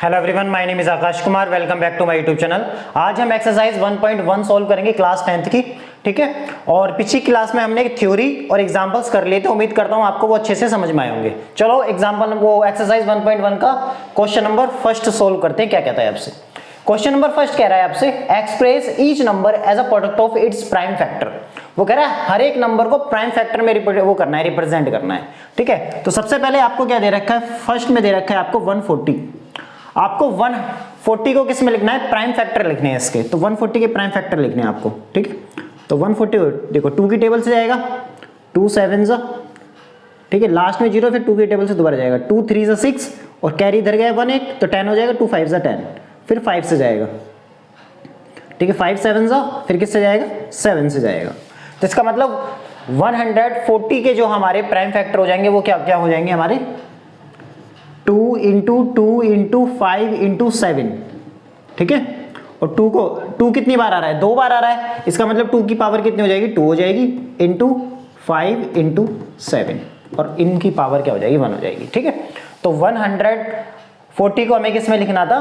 Hello everyone, my name is Akash Kumar. Welcome back to my YouTube channel. आज हम exercise 1.1 solve करेंगे class 10th की, ठीक है। और पिछली क्लास में हमने थ्योरी और एग्जांपल्स कर लिए थे। उम्मीद करता हूं आपको वो अच्छे से समझ में आए होंगे। चलो एग्जांपल वो एक्सरसाइज 1.1 का क्वेश्चन नंबर फर्स्ट सोल्व करते हैं। क्या कहता है आपसे क्वेश्चन नंबर फर्स्ट? कह रहा है आपसे express each number as a product of its prime factor. वो कह रहा है हर एक नंबर को प्राइम फैक्टर में वो करना है, रिप्रेजेंट करना है, ठीक है। तो सबसे पहले आपको क्या दे रखा है? फर्स्ट में दे रखा है आपको 140। आपको 140 को किस में लिखना है? प्राइम फैक्टर लिखने हैं इसके। तो 140 के प्राइम फैक्टर लिखने हैं आपको, ठीक है। तो 140 देखो 2 की टेबल से जाएगा, 2 7 जा, ठीक है। लास्ट में 0, फिर 2 की टेबल से दोबारा जाएगा, 2 3 जा 6 और कैरी इधर गया 1 1, तो 10 हो जाएगा। 2 5 जा 10, फिर 5 से जाएगा, ठीक है। 5 7 जा, फिर किससे जाएगा? 7 से जाएगा। तो इसका मतलब 140 के जो हमारे प्राइम फैक्टर हो जाएंगे वो क्या क्या हो जाएंगे हमारे? 2 इंटू 2 इंटू 5 इंटू 7, ठीक है। और 2 कितनी बार आ रहा है? 2 बार आ रहा है। इसका मतलब 2 की पावर कितनी हो जाएगी? 2 हो जाएगी इंटू 5 इंटू 7, और इनकी पावर क्या हो जाएगी? 1 हो जाएगी, ठीक है। तो 140 को हमें किस में लिखना था?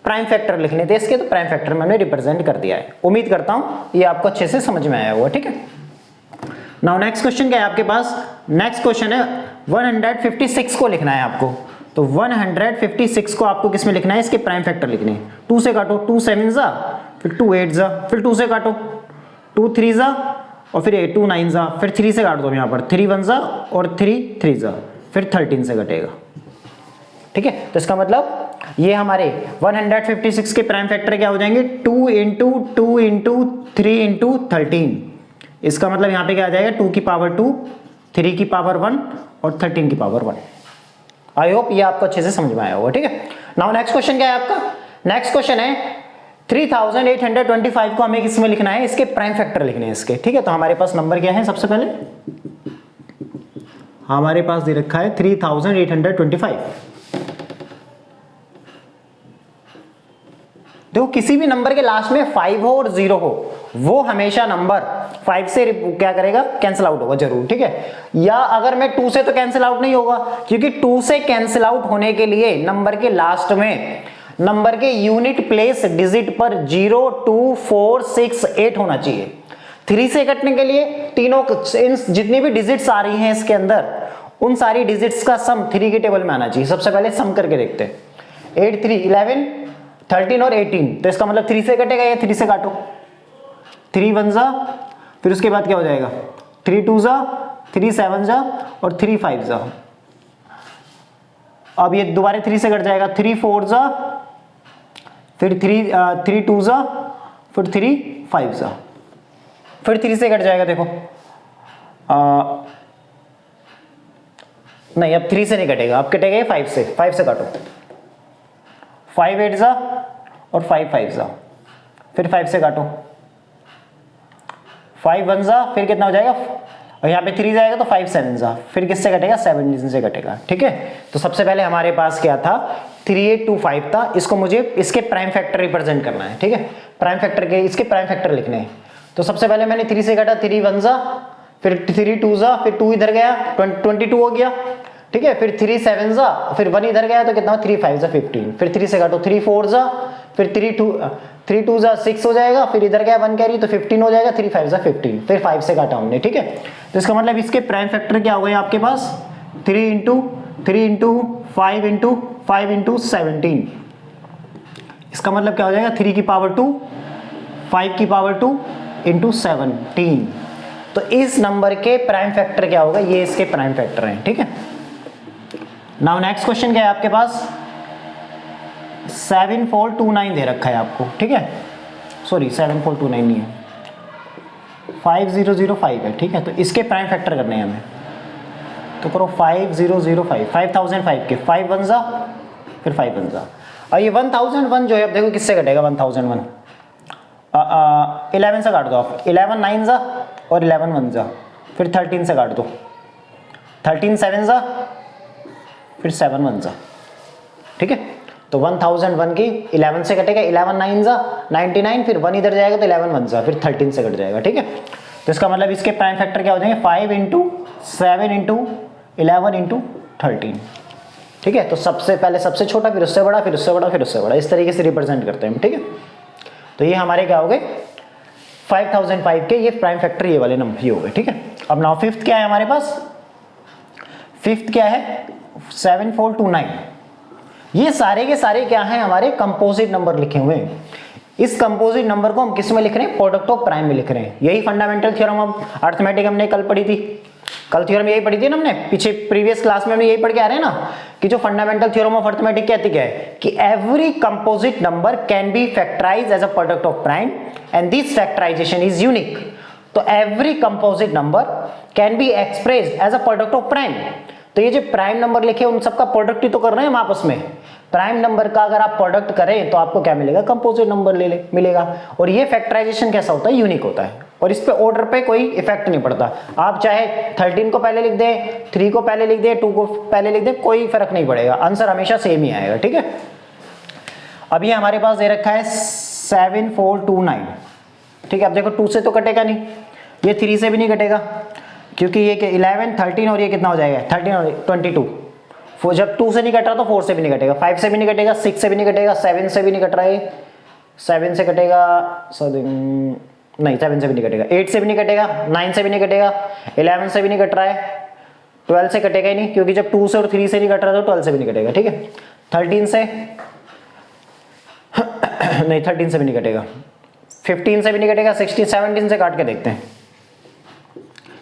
प्राइम फैक्टर लिखने थे इसके, तो प्राइम फैक्टर में हमने रिप्रेजेंट कर दिया है। उम्मीद करता हूं ये आपको अच्छे से समझ में आया होगा, ठीक है। नाउ नेक्स्ट क्वेश्चन क्या है आपके पास? नेक्स्ट क्वेश्चन है 156 को लिखना है आपको। तो 156 को आपको किस में लिखना है? इसके प्राइम फैक्टर लिखने हैं। 2 से काटो, 2 7 जा, फिर 2 8 जा, फिर 2 से काटो, 2 3 जा, और फिर 2 9 जा, फिर 3 से काट दो यहाँ पर, 3 1 जा और 3 3 जा, फिर 13 से कटेगा, ठीक है। तो इसका मतलब ये हमारे 156 के प्राइम फैक्टर क्या हो जाएंगे? 2 इंटू 2 इंटू 3 इंटू 13। इसका मतलब यहाँ पे क्या आ जाएगा? 2 की पावर 2, 3 की पावर 1 और 13 की पावर 1। आई होप ये आपको अच्छे से समझ में आया होगा, ठीक है। नाउ नेक्स्ट क्वेश्चन क्या है आपका? नेक्स्ट क्वेश्चन है 3825 को हमें किसमें लिखना है? इसके प्राइम फैक्टर लिखने हैं इसके, ठीक है। तो हमारे पास नंबर क्या है? सबसे पहले हमारे पास दे रखा है 3825। देखो किसी भी नंबर के लास्ट में 5 हो और 0 हो, वो हमेशा नंबर 5 से क्या करेगा? कैंसिल आउट होगा जरूर, ठीक है। या अगर मैं 2 से तो कैंसिल आउट नहीं होगा, क्योंकि 2 से कैंसिल आउट होने के लिए नंबर के लास्ट में नंबर के यूनिट प्लेस डिजिट पर 0 2 4 6 8 होना चाहिए। 3 से कटने के लिए तीनों जितनी भी डिजिट्स आ रही हैं इसके अंदर, उन सारी डिजिट्स का सम 3 के टेबल में आना चाहिए। सबसे पहले सम करके देखते हैं। 8 3 11 13 और 18, तो इसका मतलब 3 से कटेगा, ये 3 से काटो, 3 1 जा, फिर उसके बाद क्या हो जाएगा? 3 2 जा, 3 7 जा और 3 5 जा। अब ये दोबारा 3 से कट जाएगा, 3 4 जा, फिर 3 2 जा, फिर 3 5 जा, फिर 3 से कट जाएगा। देखो नहीं, अब 3 से नहीं कटेगा, अब कटेगा 5 से। 5 से काटो, 5 8 जा और 5 5 जा, फिर 5 से काटो, 5 1 जा, फिर कितना हो जाएगा? और यहाँ पे 3 जाएगा तो 5 7 जा, फिर किससे कटेगा? 7 से कटेगा, ठीक है। तो सबसे पहले हमारे पास क्या था? 3825 था। इसको मुझे इसके प्राइम फैक्टर रिप्रेजेंट करना है, ठीक है। प्राइम फैक्टर के इसके प्राइम फैक्टर लिखने हैं। तो सबसे पहले मैंने 3 से काटा, 3 1 जा, फिर 3 2 जा, फिर 2 इधर गया, 22 हो गया, ठीक है। फिर 3 7 जा, फिर 1 इधर गया, तो कितना? 3 5 जा 15, फिर 3 से काटो, 3 4 जा, फिर 3 2 जा 6 हो जाएगा, फिर इधर गया 1 कैरी, तो 15 हो जाएगा, 3 5 जा 15, फिर 5 से काटा हमने, ठीक है। तो इसका मतलब इसके प्राइम फैक्टर क्या हो गए आपके पास? 3 इंटू 5 इंटू 5 इंटू 17। इसका मतलब क्या हो जाएगा? 3 की पावर 2, 5 की पावर 2 इंटू 17। तो इस नंबर के प्राइम फैक्टर क्या होगा? ये इसके प्राइम फैक्टर हैं, ठीक है। नाउ नेक्स्ट क्वेश्चन क्या है आपके पास? 7429 दे रखा है आपको, ठीक है। सॉरी 7429 नहीं है, 5005 है, ठीक है। तो इसके प्राइम फैक्टर करने हैं हमें, तो करो 5005, 5005 के 5 1 जा, फिर 5 1 जा। और ये 1001 जो है, अब देखो किससे कटेगा? 1001 11 से काट दो आप, 11 9 जा और 11 1 जा, फिर 13 से काट दो, 13 7 जा, फिर 7 1 जा, ठीक है। तो 1001 की 11 से कटेगा, 11 9 जा 99, फिर 1 इधर जाएगा तो 11 1 जा, फिर 13 से कट जाएगा, ठीक है। तो इसका मतलब इसके प्राइम फैक्टर क्या हो जाएंगे? 5 इंटू 7 इंटू 11 इंटू 13। ठीक है, तो सबसे पहले सबसे छोटा, फिर उससे बड़ा, फिर उससे बड़ा, फिर उससे बड़ा, इस तरीके से रिप्रेजेंट करते हैं हम। ठीक है, तो ये हमारे क्या हो गए 5005 के, ये प्राइम फैक्टर ये वाले नंबर ये हो गए। ठीक है, अब नाउ फिफ्थ क्या है हमारे पास, फिफ्थ क्या है 7429। ये सारे के सारे क्या हैं हमारे कंपोजिट नंबर लिखे हुए हैं। इस कंपोजिट नंबर को हम किस में लिख रहे हैं, प्रोडक्ट ऑफ प्राइम में लिख रहे हैं। यही फंडामेंटल थ्योरम अब अर्थमेटिक हमने कल पढ़ी थी, कल थ्योरम यही पढ़ी थी ना हमने, पीछे प्रीवियस क्लास में हमने यही पढ़ के आ रहे हैं ना कि जो फंडामेंटल थ्योरम ऑफ अर्थमेटिक कहती क्या है कि every composite number can be factorise as a product of prime and this factorisation is unique. तो every composite number can be expressed as a product of prime. तो ये जो prime number लिखे उन सबका प्रोडक्ट ही तो कर रहे हैं हम आपस में। प्राइम नंबर का अगर आप प्रोडक्ट करें तो आपको क्या मिलेगा, कंपोजिट नंबर मिलेगा। और ये फैक्टराइजेशन कैसा होता है, यूनिक होता है, और इस पे ऑर्डर पे कोई इफेक्ट नहीं पड़ता। आप चाहे 13 को पहले लिख दें, 3 को पहले लिख दें, 2 को पहले लिख दें, कोई फर्क नहीं पड़ेगा, आंसर हमेशा सेम ही आएगा। ठीक है, अब ये हमारे पास दे रखा है 7429। ठीक है, अब देखो 2 से तो कटेगा नहीं, ये 3 से भी नहीं कटेगा, क्योंकि ये 11 13 और ये कितना हो जाएगा 13 और 22। जब 2 से नहीं कट रहा तो 4 से भी नहीं कटेगा, 5 से भी नहीं कटेगा, 6 से भी नहीं कटेगा, 7 से भी नहीं कट रहा है, 7 से कटेगा, नहीं 7 से भी नहीं कटेगा, 8 से भी नहीं कटेगा, 9 से भी नहीं कटेगा, 11 से भी नहीं कट रहा है, 12 से कटेगा ही नहीं, क्योंकि जब 2 से और 3 से नहीं कट रहा तो 12 से भी नहीं कटेगा। ठीक है, 13 से नहीं 13 से भी नहीं कटेगा, 15 से भी नहीं कटेगा, 16 17 से काट के देखते हैं।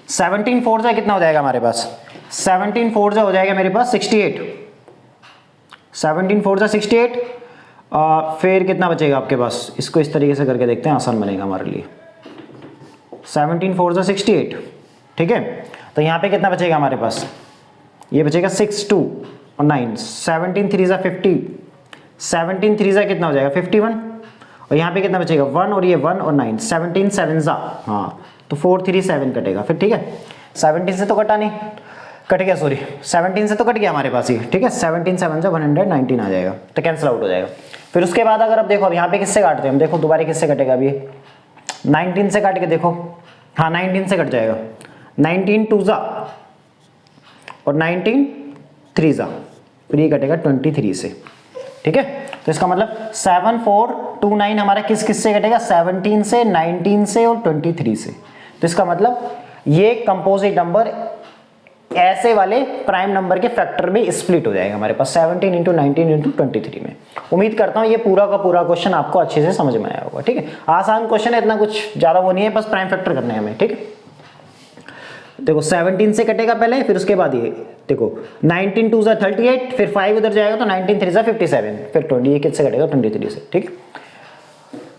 17 4 से कितना हो जाएगा हमारे पास, 17 4 से हो जाएगा मेरे पास 68, 17 4 से 68। फिर कितना बचेगा आपके पास, इसको इस तरीके से करके देखते हैं, आसान बनेगा हमारे लिए। 17 4 से 68। ठीक है, तो यहाँ पे कितना बचेगा हमारे पास, ये बचेगा 6 2 और 9, 17 3 से 50, 17 3 से कितना हो जाएगा 51, और यहाँ पे कितना बचेगा 1 और ये 1 और 9, 17 7 सा, हाँ तो 4 3 7 कटेगा फिर। ठीक है, 17 से तो कटा नहीं, कट गया, सॉरी 17 से तो कट गया हमारे पास ही। ठीक है, 17 7 से 119 आ जाएगा, तो कैंसिल आउट हो जाएगा। फिर उसके बाद अगर अब देखो अब यहाँ पे किससे काटते हैं हम, देखो दोबारा किससे कटेगा अभी, 19 से काट के देखो, हाँ 19 से कट जाएगा, 19 2 सा और 19 3 सा, फिर ये कटेगा 23 से। ठीक है, तो इसका मतलब 7429 हमारा किस किस से कटेगा, 17 से, 19 से और 23 से। तो इसका मतलब ये कंपोजिट नंबर ऐसे वाले प्राइम नंबर के फैक्टर में स्प्लिट हो जाएगा हमारे पास 17 इंटू 19 इंटू 23 में। उम्मीद करता हूँ ये पूरा का पूरा क्वेश्चन आपको अच्छे से समझ में आया होगा। ठीक है, आसान क्वेश्चन है, इतना कुछ ज्यादा वो नहीं है, बस प्राइम फैक्टर करने हैं हमें। ठीक है, देखो 17 से कटेगा पहले, फिर उसके बाद ये देखो 19 2 से 38, फिर 5 उधर जाएगा तो 19 3 से 57, फिर 20, ये किससे कटेगा 23 से। ठीक है,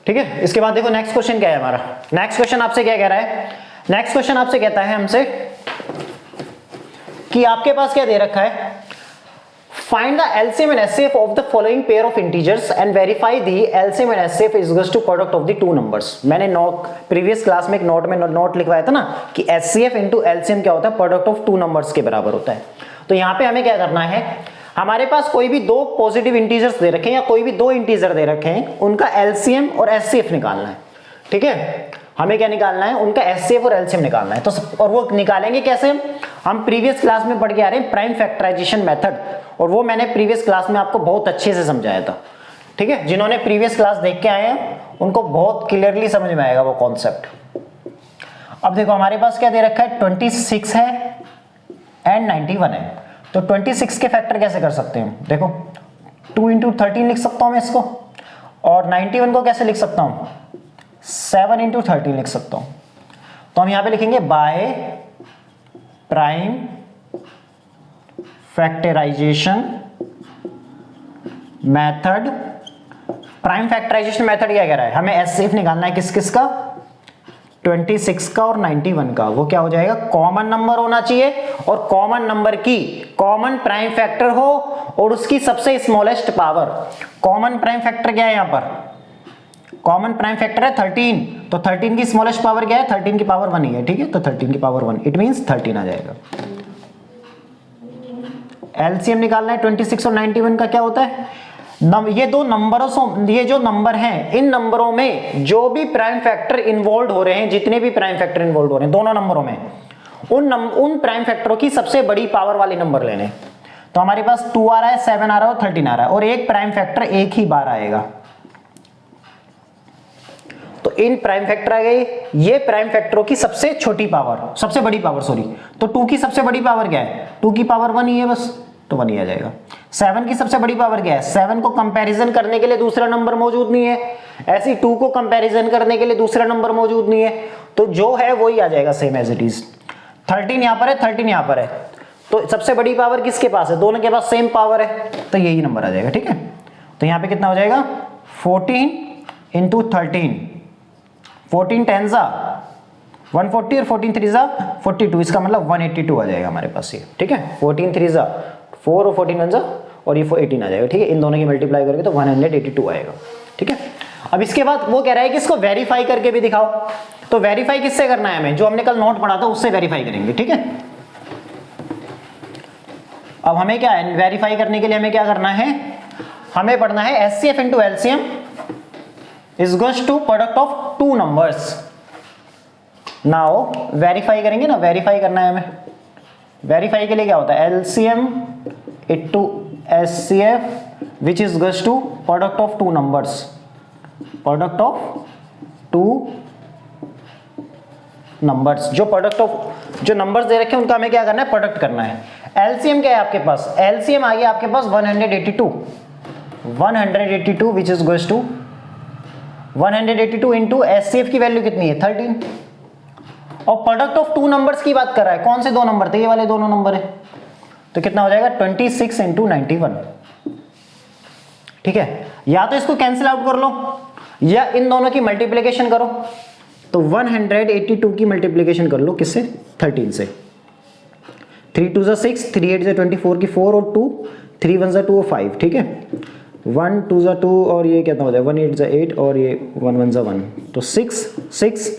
ठीक है, इसके बाद देखो नेक्स्ट क्वेश्चन क्या है हमारा। नेक्स्ट क्वेश्चन आपसे क्या कह रहा है, नेक्स्ट क्वेश्चन आपसे कहता है हमसे कि आपके पास क्या दे रखा है, find the LCM and HCF of the following pair of integers and verify the LCM and HCF is equals to product of the two numbers. मैंने नोट प्रीवियस क्लास में एक नोट में नोट लिखवाया था ना कि एचसीएफ इनटू एलसीएम क्या होता है, प्रोडक्ट ऑफ टू नंबर्स के बराबर होता है। तो यहां पे हमें क्या करना है, हमारे पास कोई भी दो पॉजिटिव इंटीजर्स दे रखे हैं या कोई भी दो इंटीजर दे रखे हैं, उनका एलसीएम और एचसीएफ निकालना है। ठीक है, हमें क्या निकालना है, उनका एचसीएफ और एलसीएम निकालना है। तो और वो निकालेंगे कैसे, हम प्रीवियस क्लास में पढ़ के आ रहे हैं प्राइम फैक्टराइजेशन मेथड, और वो मैंने प्रीवियस क्लास में आपको बहुत अच्छे से समझाया था। ठीक है, जिन्होंने प्रीवियस क्लास देख के आए हैं उनको बहुत क्लियरली समझ में आएगा वो कॉन्सेप्ट। अब देखो हमारे पास क्या दे रखा है, 26 है एंड 91 है। तो 26 के फैक्टर कैसे कर सकते हैं, देखो 2 इंटू 13 लिख सकता हूं मैं इसको, और 91 को कैसे लिख सकता हूं, 7 इंटू 13 लिख सकता हूं। तो हम यहां पे लिखेंगे by prime factorization method. Prime factorization method क्या कह रहा है, हमें एचसीएफ निकालना है किस किस का, 26 का और 91 का। वो क्या हो जाएगा, कॉमन नंबर होना चाहिए, और कॉमन नंबर की कॉमन प्राइम फैक्टर हो और उसकी सबसे smallest power. Common prime factor क्या है यहां पर, कॉमन प्राइम फैक्टर है 13, तो 13 की स्मॉलेस्ट पावर क्या है, 13 की पावर 1 ही है। ठीक है, तो 13 की पावर 1, इट मींस 13 आ जाएगा। एलसीएम निकालना है 26 और 91 का, क्या होता है, ये दो नंबरों, ये जो नंबर हैं, इन नंबरों में जो भी प्राइम फैक्टर इन्वॉल्व हो रहे हैं, जितने भी प्राइम फैक्टर इन्वॉल्व हो रहे हैं दोनों नंबरों में, उन प्राइम फैक्टरों की सबसे बड़ी पावर वाले नंबर लेने। तो हमारे पास 2 आ रहा है, 7 आ रहा है और 13 आ रहा है, और एक प्राइम फैक्टर एक ही बार आएगा। तो इन प्राइम फैक्टर आ गए, ये प्राइम फैक्टरों की सबसे छोटी पावर, सबसे बड़ी पावर सॉरी। तो 2 की सबसे बड़ी पावर क्या है, 2 की पावर 1 ही है बस, तो 1 ही आ जाएगा। 7 की सबसे बड़ी पावर क्या है, 7 को कंपैरिजन करने के लिए दूसरा नंबर मौजूद नहीं है, ऐसी 2 को कंपैरिजन करने के लिए दूसरा नंबर मौजूद नहीं है, तो जो है वही आ जाएगा सेम एज इट इज। 13 यहाँ पर है, 13 यहाँ पर है, तो सबसे बड़ी पावर किसके पास है, दोनों के पास सेम पावर है, तो यही नंबर आ जाएगा। ठीक है, तो यहाँ पे कितना हो जाएगा 14 इंटू 13, 14 10 ज़ा 140 और 14 3 ज़ा 42, इसका मतलब 182 आ जाएगा हमारे पास ये। ठीक है, 14 3 ज़ा 4 और 14 1 ज़ा और ये 18 आ जाएगा। ठीक है, इन दोनों की मल्टीप्लाई करके तो 182 आएगा। ठीक है, अब इसके बाद वो कह रहा है कि इसको वेरीफाई करके भी दिखाओ, तो वेरीफाई किससे करना है हमें, जो हमने कल नोट पढ़ा था उससे वेरीफाई करेंगे। ठीक है, अब हमें क्या है, वेरीफाई करने के लिए हमें क्या करना है, हमें पढ़ना है HCF into LCM is equals to product of two numbers. Now verify करेंगे ना, वेरीफाई करना है हमें। वेरीफाई के लिए क्या होता है, LCM into HCF which is equals to product of two numbers, product of two numbers. जो प्रोडक्ट ऑफ जो नंबर्स दे रखे हैं उनका हमें क्या करना है, प्रोडक्ट करना है। एलसीएम क्या है आपके पास, एलसीएम आ गया आपके पास 182 which is equals to 182 into HCF की वैल्यू कितनी है 13, और प्रोडक्ट ऑफ टू नंबर्स की बात कर रहा है, कौन से दो नंबर थे, ये वाले दोनों नंबर है, तो कितना हो जाएगा 26 इंटू 91। ठीक है, या तो इसको कैंसिल आउट कर लो या इन दोनों की मल्टीप्लिकेशन करो, तो 182 की मल्टीप्लिकेशन कर लो किससे, 13 से। 3 2 ज़ा 6, 3 8 ज़ा 24 की 4 और 2, 3 1 ज़ा 2 और 5। ठीक है, 1 2 ज़ा 2 और ये कितना हो जाए 1 8 ज़ा 8 और ये 1 1 ज़ा 1, तो 6 6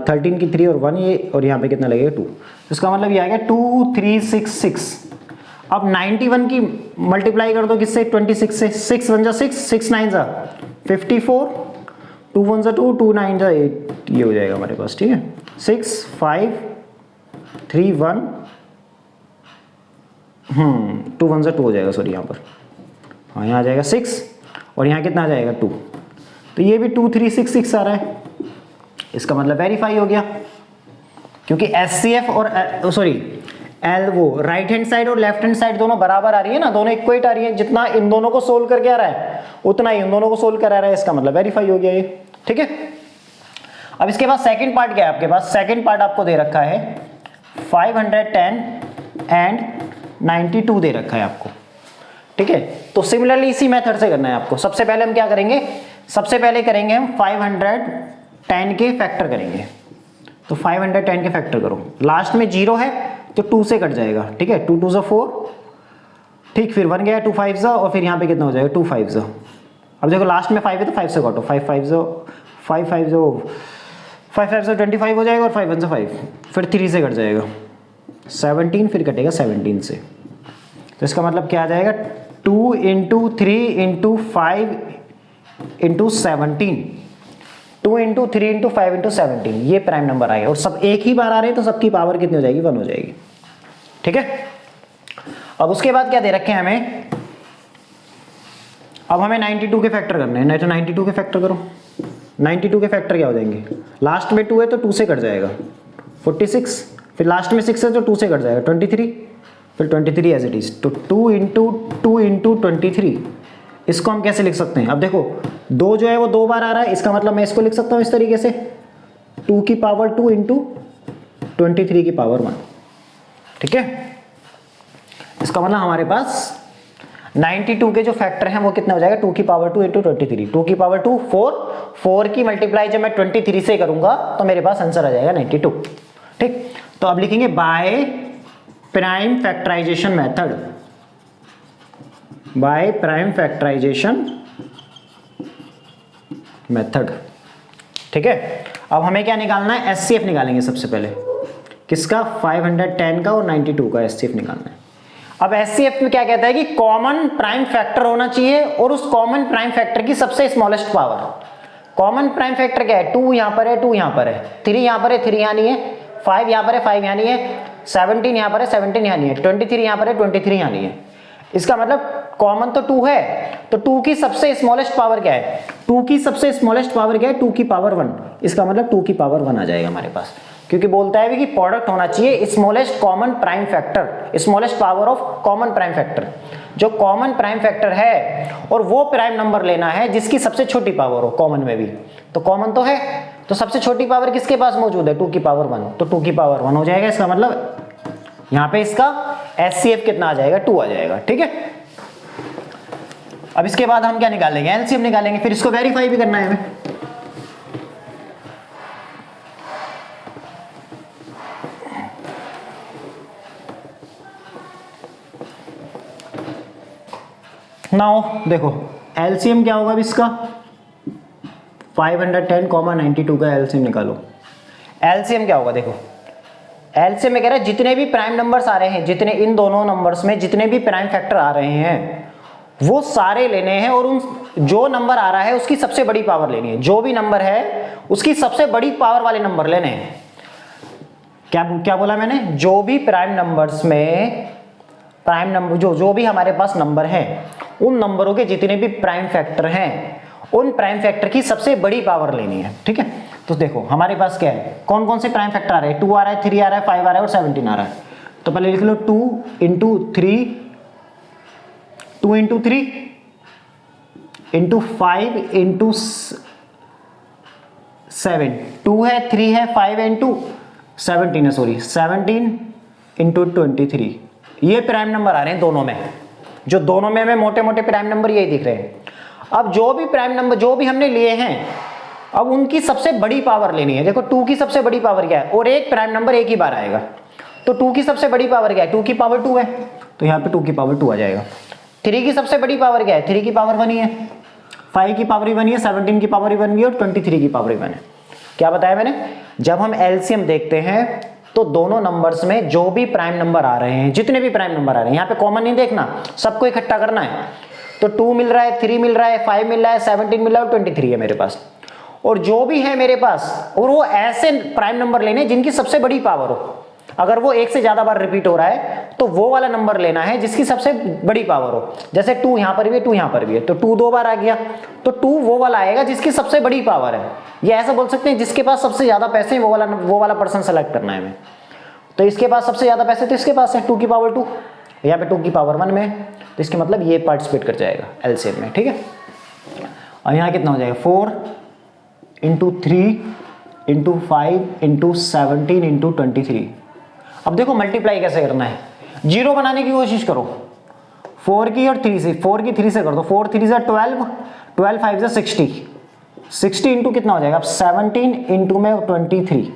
13 की 3 और 1 ये, और यहाँ पे कितना लगेगा 2, इसका मतलब ये आ गया 2 3 6 6। अब 91 की मल्टीप्लाई कर दो किससे, 26 से, 6 1 ज़ा 6, 6 9 ज़ा 54, 2 1 ज़ा 2, 2 9 ज़ा 8, ये हो जाएगा हमारे पास। ठीक है, 6 5 3 1 2 1 ज़ा 2 हो जाएगा, सॉरी यहाँ पर, हाँ यहाँ आ जाएगा 6 और यहाँ कितना आ जाएगा 2, तो ये भी 2 3 6 6 आ रहा है, इसका मतलब वेरीफाई हो गया, क्योंकि एचसीएफ और सॉरी एल वो राइट हैंड साइड और लेफ्ट हैंड साइड दोनों बराबर आ रही है ना, दोनों इक्वल आ रही है, जितना इन दोनों को सोल्व करके आ रहा है उतना ही इन दोनों को सोल्व करा रहा है, इसका मतलब वेरीफाई हो गया ये। ठीक है, अब इसके बाद सेकंड पार्ट क्या है आपके पास, सेकंड पार्ट आपको दे रखा है 510 एंड 92 दे रखा है आपको। ठीक है, तो सिमिलरली इसी मेथड से करना है आपको। सबसे पहले हम क्या करेंगे, सबसे पहले करेंगे हम 510 के फैक्टर करेंगे, तो 510 के फैक्टर करो, लास्ट में 0 है तो 2 से कट जाएगा। ठीक है, 2 2 ज़ा 4, ठीक, फिर 1 गया 2 5 ज़ा और फिर यहाँ पे कितना हो जाएगा 2 5 ज़ा। अब देखो लास्ट में 5 है तो 5 से काटो, 5 5 ज़ा 5 5 ज़ा 5 5 ज़ा 25 हो जाएगा और 5 1 ज़ा 5, फिर 3 से कट जाएगा 17, फिर कटेगा 17 से, तो इसका मतलब क्या आ जाएगा 2 into 3 into 5 into 17, 2 into 3 into 5 into 17, ये प्राइम नंबर आएगा और सब एक ही बार आ रहे हैं, तो सबकी पावर कितनी हो जाएगी 1 हो जाएगी। ठीक है, अब उसके बाद क्या दे रखे हैं हमें, अब हमें 92 के फैक्टर करने हैं, नहीं तो 92 के फैक्टर करो, 92 के फैक्टर क्या हो जाएंगे, लास्ट में 2 है तो 2 से कट जाएगा 46, फिर लास्ट में 6 है तो 2 से कट जाएगा 23, फिर 23 एज इट इज, तो 2 इंटू 23, इसको हम कैसे लिख सकते हैं, अब देखो 2 जो है वो 2 बार आ रहा है, इसका मतलब मैं इसको लिख सकता हूँ इस तरीके से 2 की पावर 2 इंटू 23 की पावर 1। ठीक है, इसका मतलब हमारे पास 92 के जो फैक्टर हैं वो कितना हो जाएगा 2 की पावर 2 इंटू 23, 2 की पावर 2 4 की मल्टीप्लाई जब मैं 23 से करूंगा तो मेरे पास आंसर आ जाएगा 92। ठीक, तो अब लिखेंगे by prime factorization method, by prime factorization method. ठीक है, अब हमें क्या निकालना है, एचसीएफ निकालेंगे सबसे पहले, किसका 510 का और 92 का एचसीएफ निकालना है। अब एचसीएफ में क्या कहता है कि कॉमन प्राइम फैक्टर होना चाहिए और उस कॉमन प्राइम फैक्टर की सबसे smallest power. Common prime factor क्या है, 2 यहां पर है, 2 यहां पर है, 3 यहां पर है, 3 यहां नहीं है, 5 यहां पर है, 5 यहां नहीं है, 17 यहाँ पर है, 17 यहाँ नहीं है, 23 यहाँ पर है, 23 यहाँ नहीं है। इसका मतलब कॉमन तो 2 है, तो 2 की सबसे स्मॉलेस्ट पावर क्या है? 2 की सबसे स्मॉलेस्ट पावर क्या है? 2 की पावर 1। इसका मतलब 2 की पावर 1 आ जाएगा हमारे पास, क्योंकि बोलता है भी कि प्रोडक्ट होना चाहिए smallest common prime factor, smallest power of common prime factor. जो कॉमन प्राइम फैक्टर है और वो प्राइम नंबर लेना है जिसकी सबसे छोटी पावर हो कॉमन में भी, तो कॉमन तो है, तो सबसे छोटी पावर किसके पास मौजूद है? 2 की पावर 1, तो 2 की पावर 1 हो जाएगा। इसका मतलब यहाँ पे इसका HCF कितना आ जाएगा? 2 आ जाएगा। ठीक है, अब इसके बाद हम क्या निकालेंगे? एलसीएम निकालेंगे, फिर इसको वेरीफाई भी करना है हमें। नाउ देखो एलसीएम क्या होगा अब इसका? 510, 92 का एलसीएम निकालो। एलसीएम क्या होगा? देखो एलसीएम में कह रहा है जितने भी प्राइम नंबर्स आ रहे हैं, जितने इन दोनों नंबर्स में जितने भी प्राइम फैक्टर आ रहे हैं वो सारे लेने हैं, और उन जो नंबर आ रहा है उसकी सबसे बड़ी पावर लेनी है। जो भी नंबर है उसकी सबसे बड़ी पावर वाले नंबर लेने हैं। क्या बोला मैंने? जो भी प्राइम नंबर्स में प्राइम नंबर जो भी हमारे पास नंबर हैं, उन नंबरों के जितने भी प्राइम फैक्टर हैं, उन प्राइम फैक्टर की सबसे बड़ी पावर लेनी है। ठीक है, तो देखो हमारे पास क्या है, कौन कौन से प्राइम फैक्टर आ रहे हैं? 2 आ रहा है, 3 आ रहा है, 5 आ रहा है और 17 आ रहा है। तो पहले लिख लो 2 इंटू 3 2 इंटू 3 इंटू 5 इंटू 7, 2 है, 3 है, 5 है इंटू 17 है, सॉरी 17 इंटू 23। ये प्राइम नंबर आ रहे हैं दोनों में, जो दोनों में हमें मोटे मोटे प्राइम नंबर यही दिख रहे हैं। अब जो भी प्राइम नंबर जो भी हमने लिए हैं, अब उनकी सबसे बड़ी पावर लेनी है। देखो 2 की सबसे बड़ी पावर क्या है? और एक प्राइम नंबर एक ही बार आएगा, तो 2 की सबसे बड़ी पावर क्या है? 2 की पावर 2 है, तो यहाँ पे 2 की पावर 2 आ जाएगा। 3 की सबसे बड़ी पावर क्या है? 3 की पावर 1 ही है, 5 की पावर भी 1 ही है, 17 की पावर भी 1 है और 23 की पावर भी 1 है। क्या बताया मैंने? जब हम एलसीएम देखते हैं तो दोनों नंबर्स में जो भी प्राइम नंबर आ रहे हैं, जितने भी प्राइम नंबर आ रहे हैं, यहाँ पे कॉमन नहीं देखना, सबको इकट्ठा करना है। तो 2 मिल रहा है, 3 मिल रहा है, 5 मिल रहा है, 17 मिल रहा है और 23 है मेरे पास। और जो भी है मेरे पास, और वो ऐसे प्राइम नंबर लेने जिनकी सबसे बड़ी पावर हो। अगर वो एक से ज्यादा बार रिपीट हो रहा है तो वो वाला नंबर लेना है जिसकी सबसे बड़ी पावर हो। जैसे 2 यहां पर भी है, 2 यहां पर भी है, तो 2 2 बार आ गया, तो 2 वो वाला आएगा जिसकी सबसे बड़ी पावर है। ये ऐसा बोल सकते हैं जिसके पास सबसे ज्यादा पैसे हैं वो वाला पर्सन सेलेक्ट करना है हमें। तो इसके पास सबसे ज्यादा पैसे तो इसके पास है 2 की पावर 2, यहाँ पे 2 की पावर 1 में, तो इसके मतलब ये पार्टिसिपेट कर जाएगा एलसीएम में। ठीक है, और यहाँ कितना हो जाएगा? 4 इंटू 3 इंटू 5 इंटू 17 इंटू 23। अब देखो मल्टीप्लाई कैसे करना है, जीरो बनाने की कोशिश करो 4 की और 3 से, 4 की 3 से कर दो, 4 3 से 12, 12 5 से 60, 60 इंटू कितना हो जाएगा? अब 17 इंटू में 23।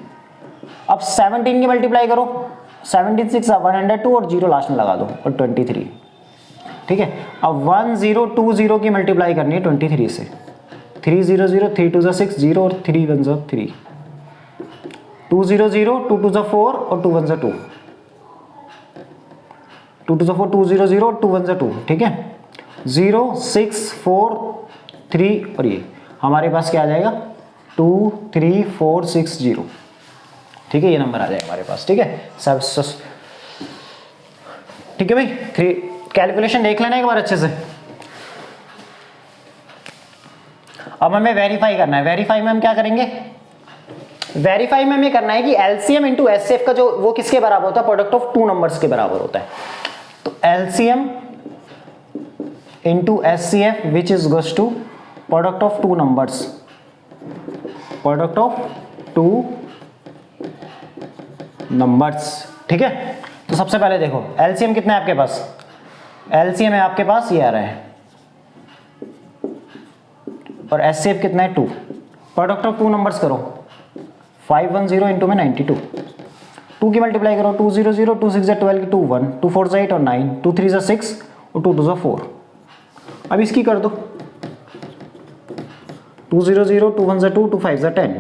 अब 17 की मल्टीप्लाई करो, 17 6 102 और 0 लास्ट में लगा दो और 23। ठीक है, अब 1020 की मल्टीप्लाई करनी है 23 से, 3 0 0 3 2 6 0 और 3 1 3, 2 0 0 2 2 4 और 2 1 2, 2 2 4 2 0 0 2 1 2। ठीक है, 0 6 4 3 और ये हमारे पास क्या आ जाएगा? 2 3 4 6 0। ठीक है, ये नंबर आ जाएगा हमारे पास। ठीक है सब ठीक है भाई, कैलकुलेशन देख लेना एक बार अच्छे से। अब हमें वेरीफाई करना है। वेरीफाई में हम क्या करेंगे? वेरीफाई में हमें करना है कि एलसीएम इंटू एचसीएफ का जो वो किसके बराबर होता है? प्रोडक्ट ऑफ 2 नंबर्स के बराबर होता है। तो LCM into HCF which is goes to product of 2 numbers, product of 2 numbers. ठीक है, तो सबसे पहले देखो एलसीएम कितना है आपके पास? एलसीएम है आपके पास ये आ रहा है, और एचसीएफ कितना है? 2। प्रोडक्ट ऑफ 2 नंबर्स करो, 510 इंटू में 92, 2 की मल्टीप्लाई करो, 2 0 0 2 6 12 की 2 1 2 4 8 और 9 2 3 6 और 2 2 4। अब इसकी कर दो, 2 0 0 2 1 2 2 5 10,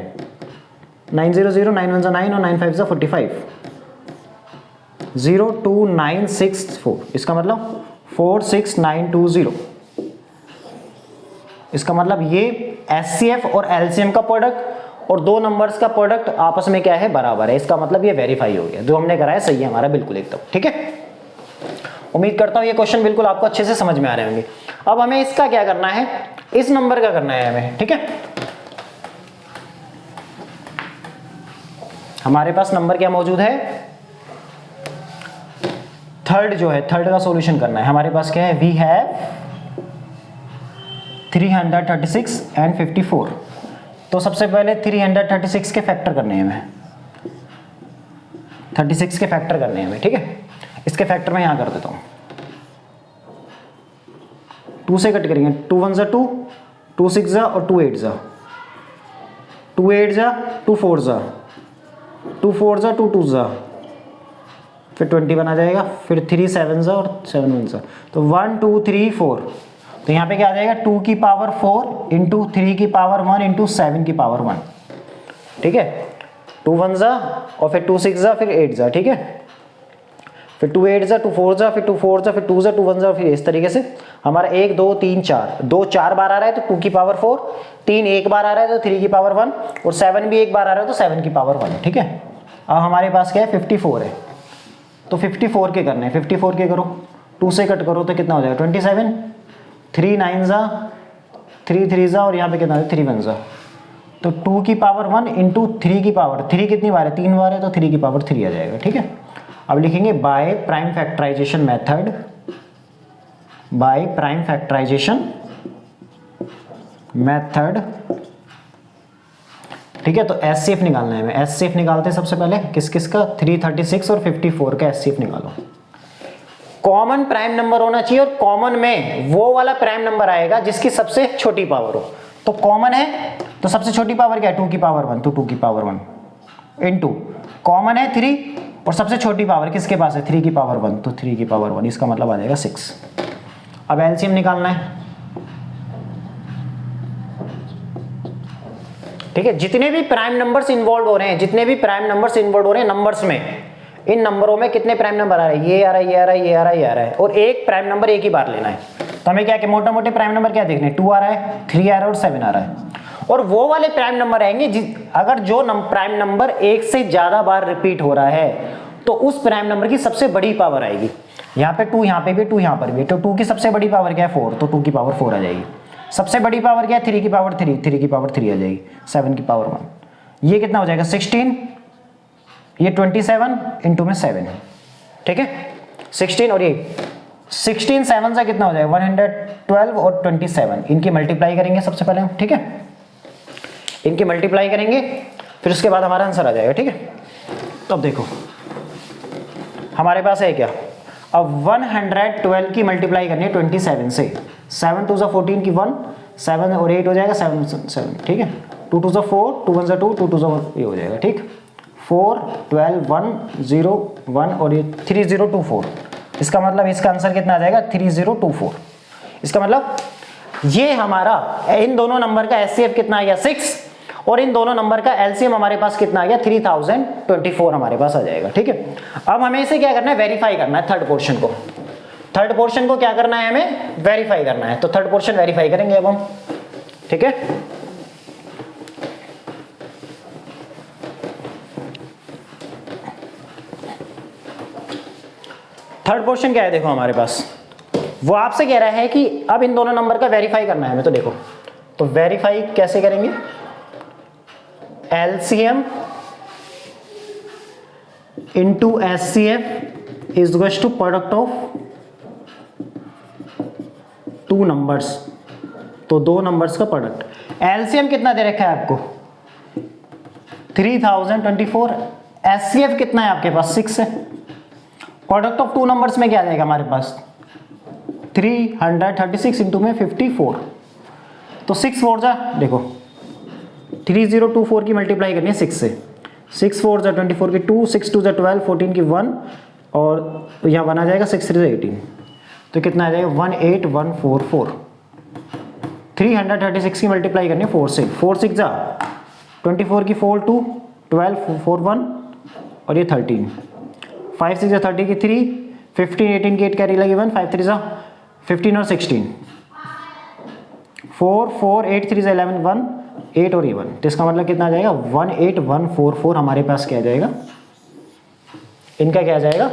9 0 0 9 1 9 और 9 5 45, 0 2 9 6 4। इसका मतलब 4 6 9 2 0। इसका मतलब ये एचसीएफ और एलसीएम का प्रोडक्ट और दो नंबर्स का प्रोडक्ट आपस में क्या है, बराबर है। इसका मतलब ये वेरीफाई हो गया, जो हमने करा है सही है हमारा बिल्कुल एकदम। ठीक है, उम्मीद करता हूं ये क्वेश्चन बिल्कुल आपको अच्छे से समझ में आ रहे होंगे। अब हमें इसका क्या करना है, इस नंबर का करना है हमें। ठीक है, हमारे पास नंबर क्या मौजूद है, थर्ड जो है, थर्ड का सॉल्यूशन करना है। हमारे पास क्या है, वी हैव 336 एंड 54। तो सबसे पहले 336 के फैक्टर करने हैं हमें, 36 के फैक्टर करने हैं हमें। ठीक है, इसके फैक्टर मैं यहां कर देता हूं, 2 से कट करेंगे, 2 1 2, 2 6 और 2 8 2 8 2 4 2 4 2 2 फिर 21 आ जाएगा, फिर 3 7 और 7 1 तो 1 2 3 4। तो यहाँ पे क्या आ जाएगा, 2 की पावर 4 इंटू 3 की पावर 1 इंटू 7 की पावर 1। ठीक है, 2 1 और फिर 2 6 फिर 8 ठीक है, फिर 2 8 2 4 फिर 2 4 फिर 2 2 1 फिर इस तरीके से हमारा 1 2 3 4, 2 4 बार आ रहा है तो 2 की पावर 4, 3 एक बार आ रहा है तो 3 की पावर 1 और 7 भी एक बार आ रहा है तो 7 की पावर 1। ठीक है, अब हमारे पास क्या है, 54 है। तो 54 के करने हैं, 54 के करो, 2 से कट करो तो कितना हो जाएगा, 27, 3 9 3 3 और यहाँ पे कितना है, 3 1 तो 2 की पावर 1 इंटू 3 की पावर 3 कितनी बार है, 3 बार है तो 3 की पावर 3 आ जाएगा। ठीक है, अब लिखेंगे by prime factorization method, by prime factorization method. ठीक है, तो एचसीएफ निकालना है हमें। एचसीएफ निकालते हैं सबसे पहले किस किस का, 336 और 54 का एचसीएफ निकालो। कॉमन प्राइम नंबर होना चाहिए और कॉमन में वो वाला प्राइम नंबर आएगा जिसकी सबसे छोटी पावर हो। तो कॉमन है तो सबसे छोटी पावर क्या है, 2 की पावर 1 तो 2 की पावर 1 इनटू कॉमन है 3 और सबसे छोटी पावर किसके पास है, 3 की पावर 1 तो 3 की पावर 1, इसका मतलब आ जाएगा 6। अब एलसीएम निकालना है। ठीक है, जितने भी प्राइम नंबर्स इन्वॉल्व हो रहे हैं, जितने भी प्राइम नंबर्स इन्वॉल्व हो रहे हैं नंबर्स में, इन नंबरों में कितने प्राइम नंबर आ रहे हैं, ये आ रहा है, ये आ रहा है, ये आ रहा है, ये आ रहा है, और एक प्राइम नंबर एक ही बार लेना है। तो हमें क्या, मोटे मोटे प्राइम नंबर क्या देखने, 2 आ रहा है, 3 आ रहा है और 7 आ रहा है। और वो वाले प्राइम नंबर आएंगे अगर जो प्राइम नंबर एक से ज्यादा बार रिपीट हो रहा है तो उस प्राइम नंबर की सबसे बड़ी पावर आएगी। यहाँ पे 2, यहाँ पे भी 2, यहाँ पर भी, तो 2 की सबसे बड़ी पावर क्या है, 4, तो 2 की पावर 4 आ जाएगी। सबसे बड़ी पावर क्या है, 3 की पावर 3, 3 की पावर 3 आ जाएगी, 7 की पावर 1। ये कितना हो जाएगा, 16, ये 27 इंटू में 7। ठीक है, 16 और ये 16 7 से कितना हो जाएगा, 112 और 27, इनकी मल्टीप्लाई करेंगे सबसे पहले हम। ठीक है, इनकी मल्टीप्लाई करेंगे फिर उसके बाद हमारा आंसर आ जाएगा। ठीक है, तो अब देखो हमारे पास है क्या, अब 112 की मल्टीप्लाई करनी है 27 से, 7 2 14 की 1, 7 और 8 हो जाएगा 7। ठीक है, 2 2 4, 2 1 2, 2 2 1 ये हो जाएगा। ठीक, 4 12 1 0 1 और ये 3024। इसका मतलब इसका आंसर कितना आ जाएगा, 3024। इसका मतलब ये हमारा इन दोनों नंबर का एचसीएफ कितना आ गया, 6, और इन दोनों नंबर का एलसीएम हमारे पास कितना आ गया, 3024 हमारे पास आ जाएगा। ठीक है, अब हमें इसे क्या करना है, वेरीफाई करना है। थर्ड पोर्शन को, थर्ड पोर्शन को क्या करना है, हमें वेरीफाई करना है। तो थर्ड पोर्शन वेरीफाई करेंगे अब हम। ठीक है, थर्ड पोर्शन क्या है, देखो हमारे पास वो आपसे कह रहा है कि अब इन दोनों नंबर का वेरीफाई करना है हमें। तो देखो, तो वेरीफाई कैसे करेंगे, LCM into HCF is equals to product of two numbers, तो दो नंबर्स का प्रोडक्ट। एलसीएम कितना दे रखा है आपको, 3024, एचसीएफ कितना है आपके पास, 6 है। प्रोडक्ट ऑफ टू नंबर्स में क्या आ जाएगा हमारे पास, 336 इंटू में 54, तो 6 4 जा, देखो 3024 की मल्टीप्लाई करनी है 6 से, 6 4 जा 24 की 2, 6 2 जा 12, 14 की 1 और यहाँ 1 आ जाएगा, 6 3 जा 18, तो कितना आ जाएगा 18144। 336 की मल्टीप्लाई करनी है 4 से, 4 6 जा 24 की 4 2, 12 4 1 और ये 13, 5 6 जा 30 की 3, 15 18 की 8 कैरी लगी 1, 5 3 जा 15 और 16, 4 4 8 3 जा 11 1 8 और ये 1, तो इसका मतलब कितना आ जाएगा 18144 हमारे पास क्या आ जाएगा, इनका क्या आ जाएगा,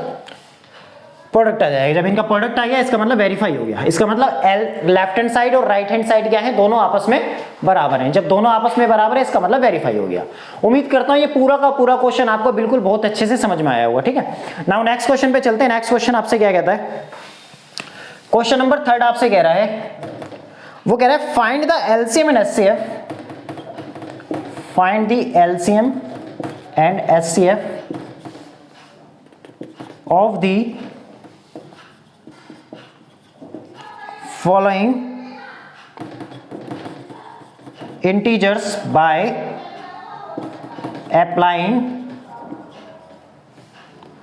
प्रोडक्ट आ जाएगा। जब इनका प्रोडक्ट आ गया इसका मतलब वेरीफाई हो गया। इसका मतलब लेफ्ट हैंड साइड और राइट हैंड साइड क्या है, दोनों आपस में बराबर हैं। जब दोनों आपस में बराबर है इसका मतलब वेरीफाई हो गया। उम्मीद करता हूं ये पूरा का पूरा क्वेश्चन आपको बिल्कुल बहुत अच्छे से समझ में आया होगा। ठीक है, नाउ नेक्स्ट क्वेश्चन पे चलते हैं। नेक्स्ट क्वेश्चन आपसे क्या कहता है, क्वेश्चन नंबर 3 आपसे कह रहा है, वो कह रहा है find the LCM and HCF, find the LCM and HCF of the following integers by applying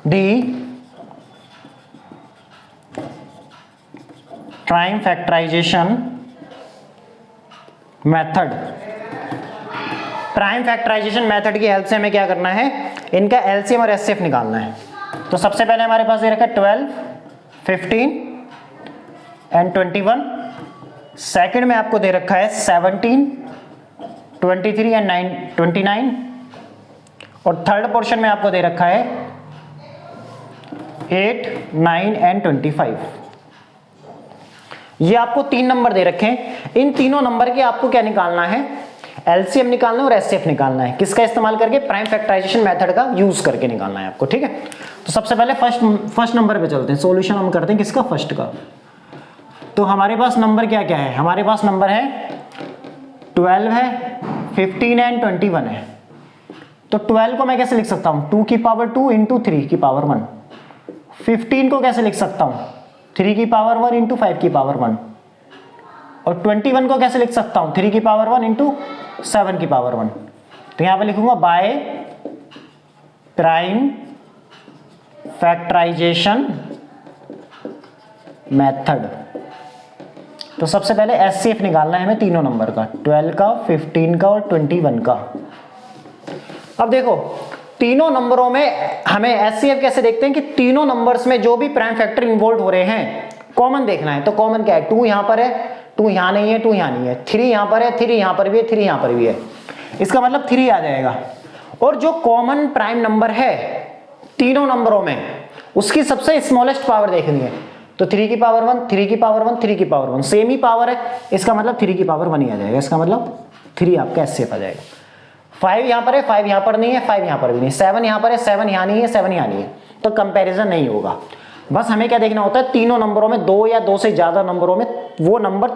the prime factorization method। Prime factorization method की हेल्प से हमें क्या करना है, इनका एलसीएम और एचसीएफ निकालना है। तो सबसे पहले हमारे पास दे रखा है 12, 15 एंड 21। सेकंड में आपको दे रखा है 17, 23 एंड 29। और थर्ड पोर्शन में आपको दे रखा है 8, 9 एंड 25। ये आपको 3 नंबर दे रखे हैं। इन तीनों नंबर के आपको क्या निकालना है, एलसीएम निकालना है और एचसीएफ निकालना है। किसका इस्तेमाल करके, प्राइम फैक्टराइजेशन मेथड का यूज करके निकालना है आपको। ठीक है, तो सबसे पहले फर्स्ट नंबर पे चलते हैं। सॉल्यूशन हम करते हैं किसका, फर्स्ट का। तो हमारे पास नंबर क्या क्या है, हमारे पास नंबर है 12 है, 15 एंड 21 है। तो 12 को मैं कैसे लिख सकता हूं, 2 की पावर 2 इंटू 3 की पावर 1। 15 को कैसे लिख सकता हूं, 3 की पावर 1 इंटू 5 की पावर 1। और 21 को कैसे लिख सकता हूं, 3 की पावर 1 इंटू 7 की पावर 1। तो यहां पे लिखूंगा बाय प्राइम फैक्टराइजेशन मेथड। तो सबसे पहले एचसीएफ निकालना है हमें तीनों नंबर का, 12 का, 15 का और 21 का। अब देखो तीनों नंबरों में हमें एचसीएफ कैसे देखते हैं कि तीनों नंबर्स में जो भी प्राइम फैक्टर इन्वॉल्व हो रहे हैं कॉमन देखना है। तो कॉमन क्या है, 2 यहां पर है, 2 यहां नहीं है, 2 यहां नहीं है, 3 यहां पर है, 3 यहां पर भी है, 3 यहां पर भी है। इसका मतलब 3 आ जाएगा। और जो कॉमन प्राइम नंबर है तीनों नंबरों में उसकी सबसे स्मॉलेस्ट पावर देखनी है। तो 3 की पावर 1, 3 की पावर 1, 3 की पावर 1 सेम ही पावर है, इसका मतलब 3 की पावर 1 ही आ जाएगा। इसका मतलब 3 आपका एचसीएफ आ जाएगा। 5 यहां पर है, 5 यहां पर नहीं है, 5 यहां पर भी नहीं, 7 यहां पर है, 7 यहां नहीं है, 7 यहां नहीं है। तो कंपैरिजन नहीं होगा। बस हमें क्या देखना होता है, तीनों नंबरों में 2 या 2 से ज्यादा नंबरों में वो नंबर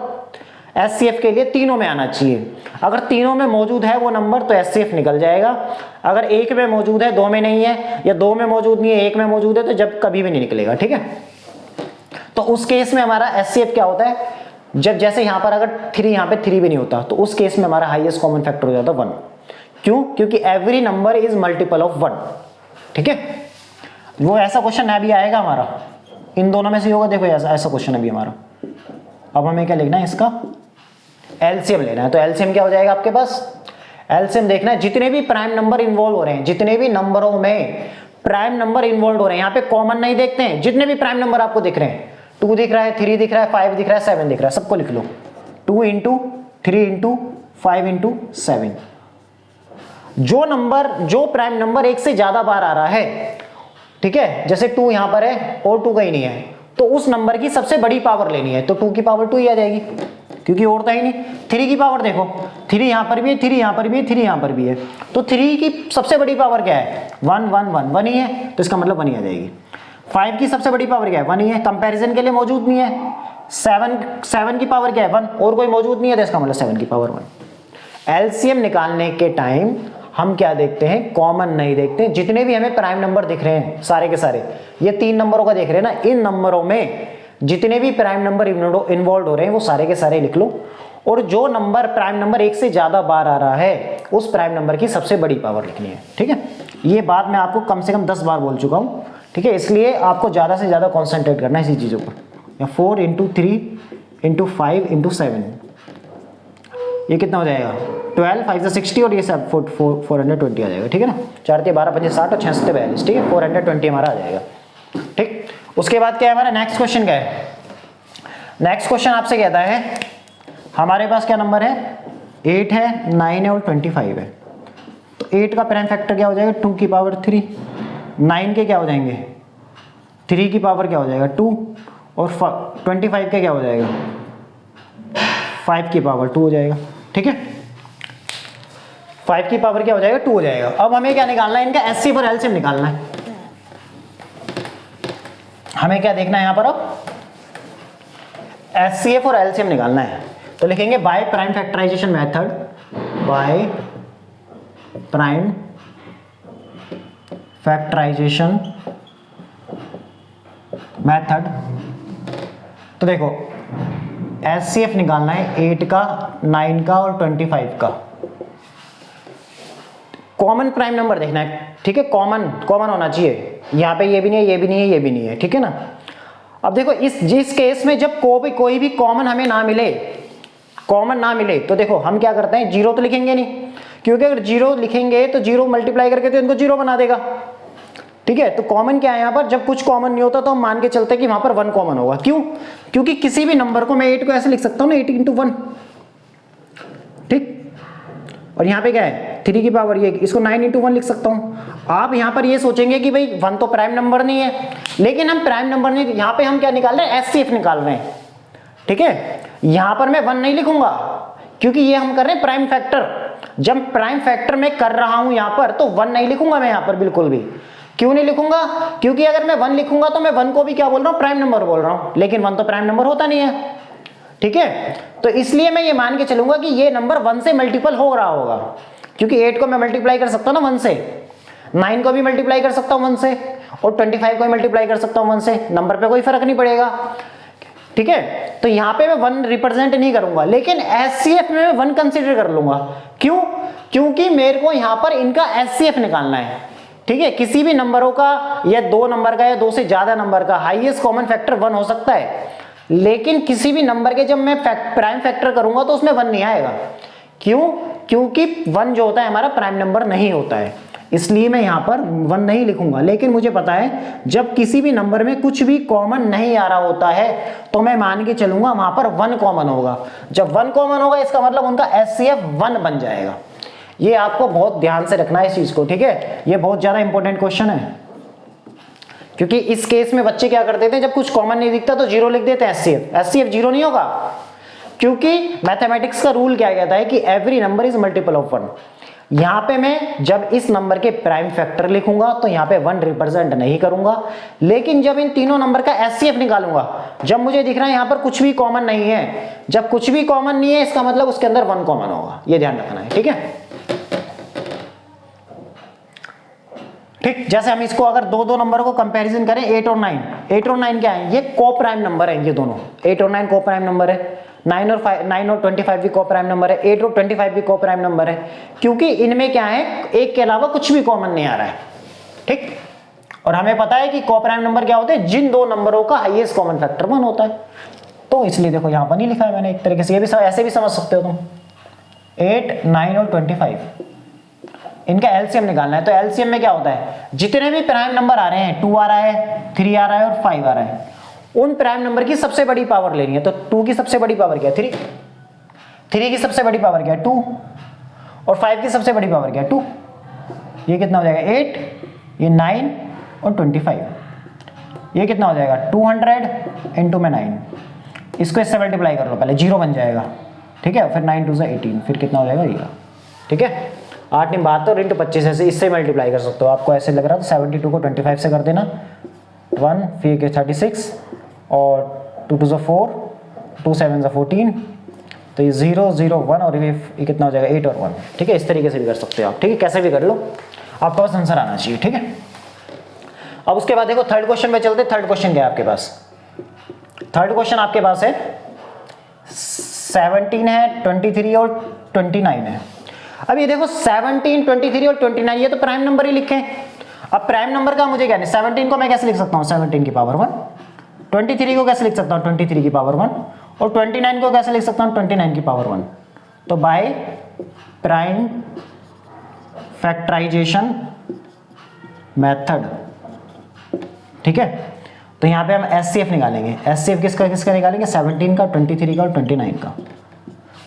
एचसीएफ के लिए तीनों में आना चाहिए। अगर तीनों में मौजूद है वो नंबर तो एचसीएफ निकल जाएगा। अगर एक में मौजूद है, 2 में नहीं है, या 2 में मौजूद नहीं है, 1 में मौजूद है, तो जब कभी भी नहीं निकलेगा। ठीक है, तो उस केस में हमारा एचसीएफ क्या होता है, जब जैसे यहां पर अगर 3 यहां पे 3 भी नहीं होता तो उस केस में हमारा हाईएस्ट कॉमन फैक्टर हो जाता है 1। क्यों, क्योंकि every number is multiple of 1। ठीक है, वो ऐसा क्वेश्चन अभी आएगा हमारा, इन दोनों में से होगा। देखो ऐसा क्वेश्चन अभी हमारा। अब हमें क्या लिखना है, इसका एलसीएम लेना है। तो एलसीएम क्या हो जाएगा आपके पास, एलसीएम देखना है जितने भी प्राइम नंबर इन्वॉल्व हो रहे हैं, जितने भी नंबरों में प्राइम नंबर इन्वॉल्व हो रहे हैं, यहाँ पे कॉमन नहीं देखते हैं, जितने भी प्राइम नंबर आपको दिख रहे हैं, 2 दिख रहा है, 3 दिख रहा है, 5 दिख रहा है, 7 दिख रहा है, सबको लिख लो। 2 इंटू 3 इंटू 5 इंटू 7। जो प्राइम नंबर 1 से ज्यादा बार आ रहा है, ठीक है, जैसे 2 यहां पर है और 2 कहीं नहीं है, तो उस नंबर की सबसे बड़ी पावर लेनी है। तो 2 की पावर 2 ही आ जाएगी, क्योंकि और तो ही नहीं। 3 की पावर देखो, 3 यहां पर भी है, 3 यहां पर भी है, 3 यहां पर भी है, तो 3 की सबसे बड़ी पावर क्या है, 1 1 1 1 ही है, तो इसका मतलब 1 ही आ जाएगी। 5 की सबसे बड़ी पावर क्या है, 1 ही है, कंपैरिजन के लिए मौजूद नहीं है। 7 की पावर क्या है, 1, और कोई मौजूद नहीं है, तो इसका मतलब 7 की पावर 1। एलसीएम निकालने के टाइम हम क्या देखते हैं, कॉमन नहीं देखते। जितने भी हमें प्राइम नंबर दिख रहे हैं सारे के सारे, ये 3 नंबरों का देख रहे हैं ना, इन नंबरों में जितने भी प्राइम नंबर इन्वॉल्व हो रहे हैं वो सारे के सारे लिख लो। और जो नंबर प्राइम नंबर 1 से ज्यादा बार आ रहा है उस प्राइम नंबर की सबसे बड़ी पावर लिखनी है। ठीक है, ये बात मैं आपको कम से कम 10 बार बोल चुका हूं। ठीक है, इसलिए आपको ज्यादा से ज्यादा कॉन्सेंट्रेट करना है इसी चीजों पर। 4 इंटू 3 इंटू 5 इंटू 7, ये कितना हो जाएगा, 12, 5 से 60 और ये सब 420 आ जाएगा। ठीक है ना, 4 से 12 5 60 और 6 से 42। ठीक है, 420 हमारा आ जाएगा। ठीक, उसके बाद क्या है हमारा नेक्स्ट क्वेश्चन, क्या है नेक्स्ट क्वेश्चन आपसे कहता है, हमारे पास क्या नंबर है 8 है, 9 है और 25 है। तो 8 का प्राइम फैक्टर क्या हो जाएगा 2 की पावर 3, 9 के क्या हो जाएंगे 3 की पावर क्या हो जाएगा 2 और 25 का क्या हो जाएगा 5 की पावर 2 हो जाएगा। ठीक है, 5 की पावर क्या हो जाएगा 2 हो जाएगा। अब हमें क्या निकालना है, इनका HCF और LCM निकालना है। हमें क्या देखना है यहाँ पर, अब HCF और LCM निकालना है। तो लिखेंगे by prime factorization method, by prime factorization method. तो देखो HCF निकालना है 8 का, 9 का और 25 का। कॉमन प्राइम नंबर देखना है, ठीक है, कॉमन होना चाहिए। यहाँ पे ये भी नहीं है, ये भी नहीं है, ये भी नहीं है, ठीक है ना। अब देखो जिस केस में जब कोई भी कॉमन हमें ना मिले, कॉमन ना मिले, तो देखो हम क्या करते हैं, जीरो तो लिखेंगे नहीं, क्योंकि अगर जीरो लिखेंगे तो जीरो मल्टीप्लाई करके तो इनको जीरो बना देगा। ठीक है, तो कॉमन क्या है यहाँ पर, जब कुछ कॉमन नहीं होता तो हम मान के चलते हैं कि वहां पर 1 कॉमन होगा। क्यों? क्योंकि किसी भी नंबर को मैं 8 को ऐसे लिख सकता हूँ ना, 8 × 1, ठीक। और यहाँ पे क्या है 3 की पावर, ये इसको 9 × 1 लिख सकता हूँ। आप यहाँ पर ये सोचेंगे कि भाई 1 तो प्राइम नंबर नहीं है, लेकिन हम प्राइम नंबर नहीं, यहाँ पे हम क्या निकाल रहे हैं, HCF निकाल रहे हैं। ठीक है, यहाँ पर मैं 1 नहीं लिखूंगा, क्योंकि ये हम कर रहे हैं प्राइम फैक्टर। जब प्राइम फैक्टर में कर रहा हूं यहाँ पर, तो 1 नहीं लिखूंगा मैं यहाँ पर बिल्कुल भी। क्यों नहीं लिखूंगा? क्योंकि अगर मैं 1 लिखूंगा तो मैं 1 को भी क्या बोल रहा हूँ, प्राइम नंबर बोल रहा हूँ, लेकिन 1 तो प्राइम नंबर होता नहीं है। ठीक है, तो इसलिए मैं ये मान के चलूंगा कि ये नंबर 1 से मल्टीपल हो रहा होगा, क्योंकि 8 को मैं मल्टीप्लाई कर सकता हूँ ना 1 से, 9 को भी मल्टीप्लाई कर सकता हूँ 1 से, और 25 को भी मल्टीप्लाई कर सकता हूँ 1 से। नंबर पे कोई फर्क नहीं पड़ेगा। ठीक है, तो यहाँ पे मैं 1 रिप्रेजेंट नहीं करूंगा, लेकिन HCF में मैं 1 कंसीडर कर लूंगा। क्यों? क्योंकि मेरे को यहाँ पर इनका HCF निकालना है। ठीक है, किसी भी नंबरों का या 2 नंबर का या 2 से ज्यादा नंबर का हाईएस्ट कॉमन फैक्टर 1 हो सकता है, लेकिन किसी भी नंबर के जब मैं प्राइम फैक्टर करूंगा तो उसमें 1 नहीं आएगा। क्यों? क्योंकि 1 जो होता है हमारा प्राइम नंबर नहीं होता है, इसलिए मैं यहाँ पर 1 नहीं लिखूंगा। लेकिन मुझे पता है जब किसी भी नंबर में कुछ भी कॉमन नहीं आ रहा होता है तो मैं मान के चलूंगा वहां पर 1 कॉमन होगा। जब 1 कॉमन होगा इसका मतलब उनका HCF 1 बन जाएगा। ये आपको बहुत ध्यान से रखना है इस चीज को। ठीक है, ये बहुत ज्यादा इंपॉर्टेंट क्वेश्चन है, क्योंकि इस केस में बच्चे क्या करते थे, जब कुछ कॉमन नहीं दिखता तो जीरो लिख देते हैं। HCF 0 नहीं होगा, क्योंकि मैथमेटिक्स का रूल क्या कहता है कि every number is multiple of 1। यहां पे मैं जब इस नंबर के प्राइम फैक्टर लिखूंगा तो यहां पे 1 रिप्रेजेंट नहीं करूंगा, लेकिन जब इन तीनों नंबर का HCF निकालूंगा, जब मुझे दिख रहा है यहां पर कुछ भी कॉमन नहीं है, जब कुछ भी कॉमन नहीं है इसका मतलब उसके अंदर 1 कॉमन होगा। ये ध्यान रखना है। ठीक है, ठीक। जैसे हम इसको अगर दो नंबर को कंपैरिजन करें 8 और 9, 8 और 9 क्या है, ये को प्राइम नंबर है। ये दोनों 8 और 9 को प्राइम नंबर है। 9 और 25 भी को प्राइम नंबर है। 8 और 25 भी को प्राइम नंबर है, क्योंकि इनमें क्या है, एक के अलावा कुछ भी कॉमन नहीं आ रहा है। ठीक, और हमें पता है कि को प्राइम नंबर क्या होते हैं, जिन 2 नंबरों का हाईएस्ट कॉमन फैक्टर 1 होता है। तो इसलिए देखो यहां पर नहीं लिखा है मैंने, एक तरीके से ये भी ऐसे भी समझ सकते हो तुम। 8, 9 और 25 इनका LCM निकालना है। तो LCM में क्या होता है, जितने भी प्राइम नंबर आ रहे हैं, 2 आ रहा है, 3 आ रहा है और 5 आ रहा है, उन प्राइम नंबर की सबसे बड़ी पावर लेनी है। तो 2 की सबसे बड़ी पावर क्या है, 3, 3 की सबसे बड़ी पावर क्या है, 2, और 5 की सबसे बड़ी पावर क्या है, 2। ये कितना हो जाएगा 8, ये 9 और 25, ये कितना हो जाएगा 200 इंटू में 9। इसको इससे मल्टीप्लाई कर लो, पहले 0 बन जाएगा। ठीक है, फिर 9 2 से 18, फिर कितना हो जाएगा ये। ठीक है, 8 9 72 इंटू 25, ऐसे इससे मल्टीप्लाई कर सकते हो। आपको ऐसे लग रहा है तो 72 को 25 से कर देना, 1 फिर 36 और 2 2 4, 2 7 14, तो ये 0 0 1 और ये कितना हो जाएगा 8 और 1। ठीक है, इस तरीके से भी कर सकते हो आप। ठीक है, कैसे भी कर लो, आपका बस आंसर आना चाहिए। ठीक है, अब उसके बाद देखो थर्ड क्वेश्चन में चलते। थर्ड क्वेश्चन क्या है आपके पास, थर्ड क्वेश्चन आपके पास है 17 है, 23 और 29 है। अब ये देखो 17, 23 और 29 ये तो प्राइम नंबर ही लिखे हैं। अब प्राइम नंबर का मुझे क्या है, 17 को मैं कैसे लिख सकता हूँ, 17 की पावर 1, 23 को कैसे लिख सकता हूँ, 23 की पावर 1, और 29 को कैसे लिख सकता हूँ, 29 की पावर 1। तो बाय प्राइम फैक्टराइजेशन मेथड। ठीक है, तो यहाँ पे हम HCF निकालेंगे। HCF किसका किसका निकालेंगे, 17 का, 23 का और 29 का।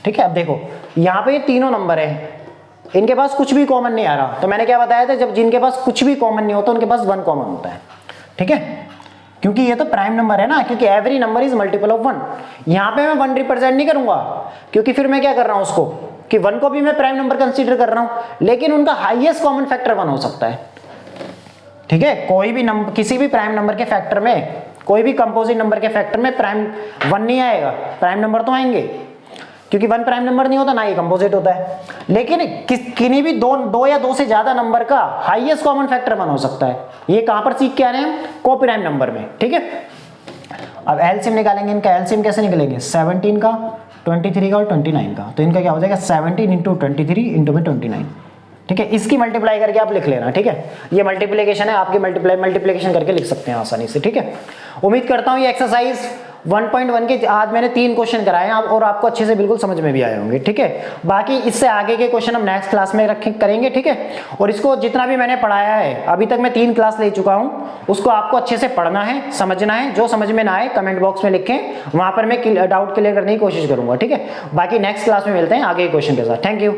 ठीक है। अब देखो यहाँ पे ये तीनों नंबर है, इनके पास कुछ भी कॉमन नहीं आ रहा, तो मैंने क्या बताया था, जब जिनके पास कुछ भी कॉमन नहीं होता उनके पास 1 कॉमन होता है, ठीक है, क्योंकि ये तो प्राइम नंबर है ना, क्योंकि every number is multiple of 1। यहाँ पे मैं 1 रिप्रेजेंट नहीं करूंगा, क्योंकि फिर मैं क्या कर रहा हूं उसको कि 1 को भी मैं प्राइम नंबर कंसीडर कर रहा हूं, लेकिन उनका हाईएस्ट कॉमन फैक्टर 1 हो सकता है, ठीक है। कोई भी नंबर, किसी भी प्राइम नंबर के फैक्टर में, कोई भी कंपोजिट नंबर के फैक्टर में प्राइम 1 नहीं आएगा, प्राइम नंबर तो आएंगे, क्योंकि 1 प्राइम नंबर नहीं होता ना ये कंपोजिट होता है। लेकिन किन्हीं भी दो या दो से ज्यादा नंबर का हाईएस्ट कॉमन फैक्टर 1 हो सकता है। ये कहां पर सीख के आ रहे हैं हम, को प्राइम नंबर में, ठीक है। अब एलसीएम निकालेंगे, इनका एलसीएम कैसे निकलेंगे, 17 का, 23 का और 29 का, तो इनका क्या हो जाएगा 17 इंटू 23 इंटू में 29, ठीक है। इसकी मल्टीप्लाई करके आप लिख लेना, ठीक है। ये मल्टीप्लिकेशन है, आपकी मल्टीप्लिकेशन करके लिख सकते हैं आसानी से, ठीक है। उम्मीद करता हूं ये एक्सरसाइज 1.1 के आज मैंने 3 क्वेश्चन कराए हैं और आपको अच्छे से बिल्कुल समझ में भी आए होंगे, ठीक है। बाकी इससे आगे के क्वेश्चन हम नेक्स्ट क्लास में करेंगे, ठीक है। और इसको जितना भी मैंने पढ़ाया है अभी तक, मैं 3 क्लास ले चुका हूं, उसको आपको अच्छे से पढ़ना है, समझना है। जो समझ में ना आए कमेंट बॉक्स में लिखें, वहां पर मैं डाउट क्लियर करने की कोशिश करूंगा, ठीक है। बाकी नेक्स्ट क्लास में मिलते हैं आगे के क्वेश्चन के साथ। Thank you.